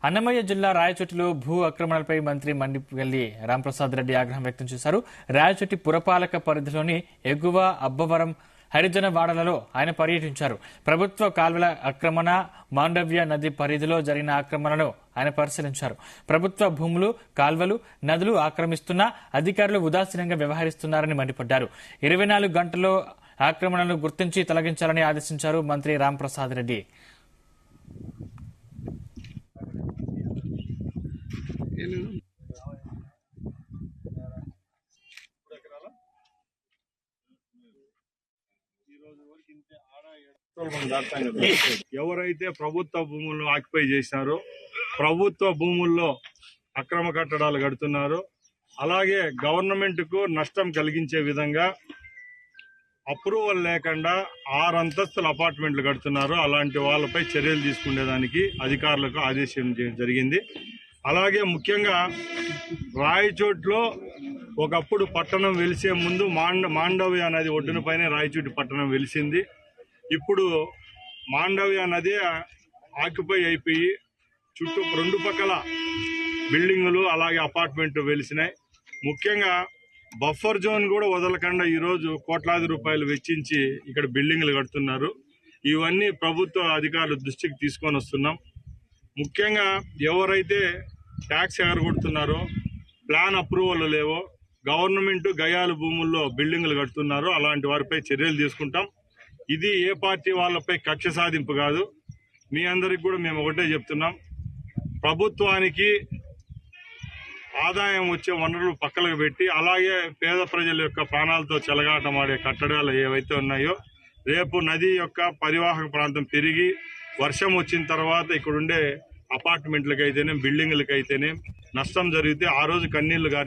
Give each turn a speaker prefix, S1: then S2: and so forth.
S1: అన్నమయ్య జిల్లా రాయచోటిలో భూ ఆక్రమణలపై మంత్రి మండిపల్లి రాంప్రసాద్ రెడ్డి ఆగ్రహం వ్యక్తం చేశారు. రాయచోటి పురపాలక పరిధిలోని ఎగువ అబ్బవరం హరిజన వాడలలో ఆయన పర్యటించారు. ప్రభుత్వ కాల్వల ఆక్రమణ, మాండవ్య నది పరిధిలో జరిగిన ఆక్రమణను ఆయన పరిశీలించారు. ప్రభుత్వ భూములు, కాల్వలు, నదులు ఆక్రమిస్తున్నా అధికారులు ఉదాసీనంగా వ్యవహరిస్తున్నారని మండిపడ్డారు. 24 గంటల్లో ఆక్రమణలను గుర్తించి తొలగించాలని ఆదేశించారు మంత్రి రాంప్రసాద్ రెడ్డి.
S2: ఎవరైతే ప్రభుత్వ భూములను ఆక్యుపై చేశారో, ప్రభుత్వ భూముల్లో అక్రమ కట్టడాలు కడుతున్నారో, అలాగే గవర్నమెంట్ కు నష్టం కలిగించే విధంగా అప్రూవల్ లేకుండా 6 అంతస్తుల అపార్ట్మెంట్లు కడుతున్నారు. అలాంటి వాళ్ళపై చర్యలు తీసుకునేదానికి అధికారులకు ఆదేశించడం జరిగింది. అలాగే ముఖ్యంగా రాయచోట్లో ఒకప్పుడు పట్టణం వెలిసే ముందు మాండవ్య నది ఒడ్డునపైనే రాయచోటి పట్టణం వెలిసింది. ఇప్పుడు మాండవ్య నది ఆక్యుపై అయిపోయి చుట్టూ 2 పక్కల బిల్డింగులు అలాగే అపార్ట్మెంట్ వెలిసినాయి. ముఖ్యంగా బఫర్ జోన్ కూడా వదలకుండా ఈరోజు కోట్లాది రూపాయలు వెచ్చించి ఇక్కడ బిల్డింగులు కడుతున్నారు. ఇవన్నీ ప్రభుత్వ అధికారుల దృష్టికి తీసుకొని వస్తున్నాం. ముఖ్యంగా ఎవరైతే ట్యాక్స్ ఎగరగొడుతున్నారో, ప్లాన్ అప్రూవల్ లేవో, గవర్నమెంట్ గయాలు భూముల్లో బిల్డింగులు కడుతున్నారో అలాంటి వారిపై చర్యలు తీసుకుంటాం. ఇది ఏ పార్టీ వాళ్ళపై కక్ష సాధింపు కాదు. మీ అందరికి కూడా మేము ఒకటే చెప్తున్నాం, ప్రభుత్వానికి ఆదాయం వచ్చే వనరులు పక్కలకు పెట్టి అలాగే పేద ప్రజల యొక్క ప్రాణాలతో చెలగాటమాడే కట్టడాలు ఏవైతే ఉన్నాయో, రేపు నది యొక్క పరివాహక ప్రాంతం పెరిగి వర్షం వచ్చిన తర్వాత ఇక్కడుండే అపార్ట్మెంట్లకైతేనే, బిల్డింగ్లకైతేనే నష్టం జరిగితే ఆ రోజు కన్నీళ్లు గార్చి